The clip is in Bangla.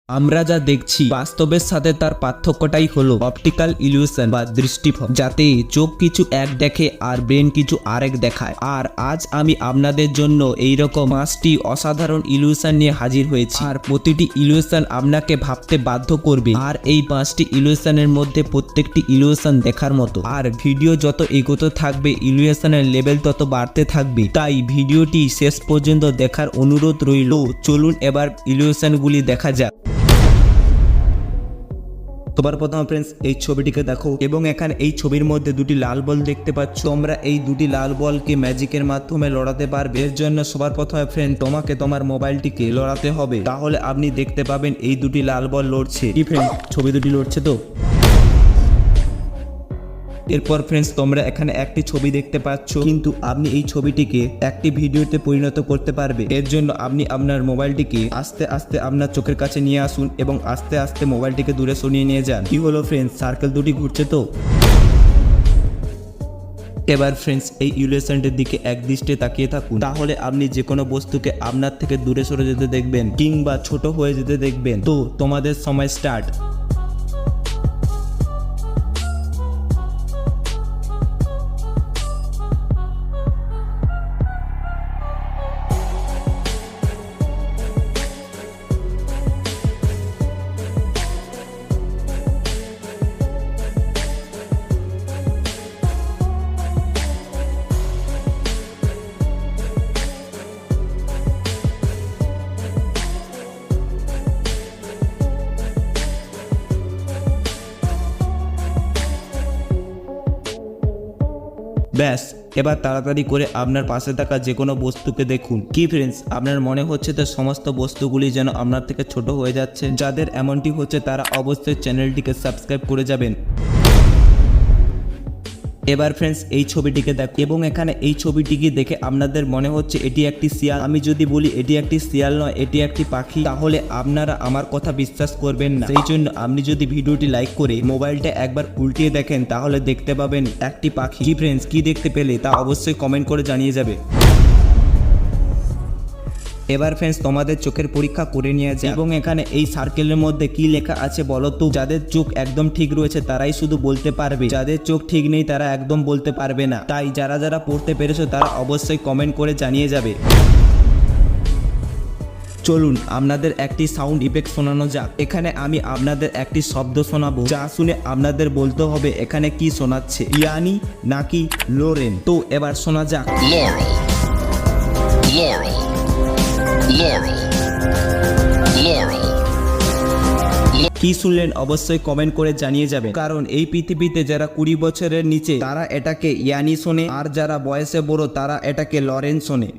আমরা যা দেখছি বাস্তবের সাথে তার পার্থক্যটাই হলো অপটিক্যাল ইলিউশন বা দৃষ্টিভ্রম, যাতে চোখ কিছু এক দেখে আর ব্রেন কিছু আরেক দেখায়। আর আজ আমি আপনাদের জন্য এইরকম 5টি অসাধারণ ইলিউশন নিয়ে হাজির হয়েছি, আর প্রতিটি ইলিউশন আপনাকে ভাবতে বাধ্য করবে। আর এই 5টি ইলিউশনের মধ্যে প্রত্যেকটি ইলিউশন দেখার মতো, আর ভিডিও যত এগোতে থাকবে ইলিউশনের লেভেল তত বাড়তে থাকবে। তাই ভিডিওটি শেষ পর্যন্ত দেখার অনুরোধ রইল। চলুন এবার ইলিউশনগুলি দেখা যাক। সবার প্রথম ফ্রেন্ডস এই ছবিটিকে দেখো, এবং এখানে এই ছবির মধ্যে দুটি লাল বল দেখতে পাচ্ছ। তোমরা এই দুটি লাল বলকে ম্যাজিকের মাধ্যমে লড়াতে পারবে। এর জন্য সবার প্রথমে ফ্রেন্ড তোমাকে তোমার মোবাইলটিকে লড়াতে হবে, তাহলে আপনি দেখতে পাবেন এই দুটি লাল বল লড়ছে। কি ফ্রেন্ড, ছবি দুটি লড়ছে তো? এরপর ফ্রেন্ডস তোমরা এখানে একটি ছবি দেখতে পাচ্ছ, কিন্তু আপনি এই ছবিটিকে একটি ভিডিওতে পরিণত করতে পারবে। এর জন্য আপনি আপনার মোবাইলটিকে আস্তে আস্তে আপনার চোখের কাছে নিয়ে আসুন এবং আস্তে আস্তে মোবাইলটিকে দূরে সরিয়ে নিয়ে যান। কি হলো ফ্রেন্ডস, সার্কেল দুটি ঘুরছে তো? এবার ফ্রেন্ডস এই ইলিউশনটির দিকে একদৃষ্টে তাকিয়ে থাকুন, তাহলে আপনি যে কোনো বস্তুকে আপনার থেকে দূরে সরে যেতে দেখবেন কিংবা ছোট হয়ে যেতে দেখবেন। তো তোমাদের সময় স্টার্ট। ব্যাস, এবার তাড়াতাড়ি করে আপনার পাশে থাকা যে কোনো বস্তুকে দেখুন। কি ফ্রেন্ডস, আপনার মনে হচ্ছে তো সমস্ত বস্তুগুলি যেন আপনার থেকে ছোট হয়ে যাচ্ছে? যাদের এমনটি হচ্ছে তারা অবশ্যই চ্যানেলটিকে সাবস্ক্রাইব করে যাবেন। এবার ফ্রেন্ডস এই ছবিটিকে দেখো, এবং এখানে এই ছবিটিকে দেখে আপনাদের মনে হচ্ছে এটি একটি শিয়াল। আমি যদি বলি এটি একটি শিয়াল নয়, এটি একটি পাখি, তাহলে আপনারা আমার কথা বিশ্বাস করবেন না। সেই জন্য আপনি যদি ভিডিওটি লাইক করে মোবাইলটা একবার উল্টিয়ে দেখেন, তাহলে দেখতে পাবেন একটি পাখি। কি ফ্রেন্ডস, কি দেখতে পেলে তা অবশ্যই কমেন্ট করে জানিয়ে যাবে। এবার ফ্রেন্ডস তোমাদের চোখের পরীক্ষা করে নিয়ে যায়, এবং এখানে এই সার্কেলের মধ্যে কি লেখা আছে বলো তো? যাদের চোখ একদম ঠিক রয়েছে তারাই শুধু বলতে পারবে, যাদের চোখ ঠিক নেই তারা একদম বলতে পারবে না। তাই যারা যারা পড়তে পেরেছো তারা অবশ্যই কমেন্ট করে জানিয়ে যাবে। চলুন আপনাদের একটি সাউন্ড ইফেক্ট শোনানো যাক। এখানে আমি আপনাদের একটি শব্দ শোনাবো, যা শুনে আপনাদের বলতে হবে এখানে কি শোনাচ্ছে, ইয়ানি নাকি লোরেন। তো এবার শোনা যাক। কি শুনলেন অবশ্যই কমেন্ট করে জানিয়ে যাবেন, কারণ এই পৃথিবীতে যারা 20 বছরের নিচে তারা এটাকে ইয়ানি শোনে, আর যারা বয়সে বড় তারা এটাকে লরেন শোনে।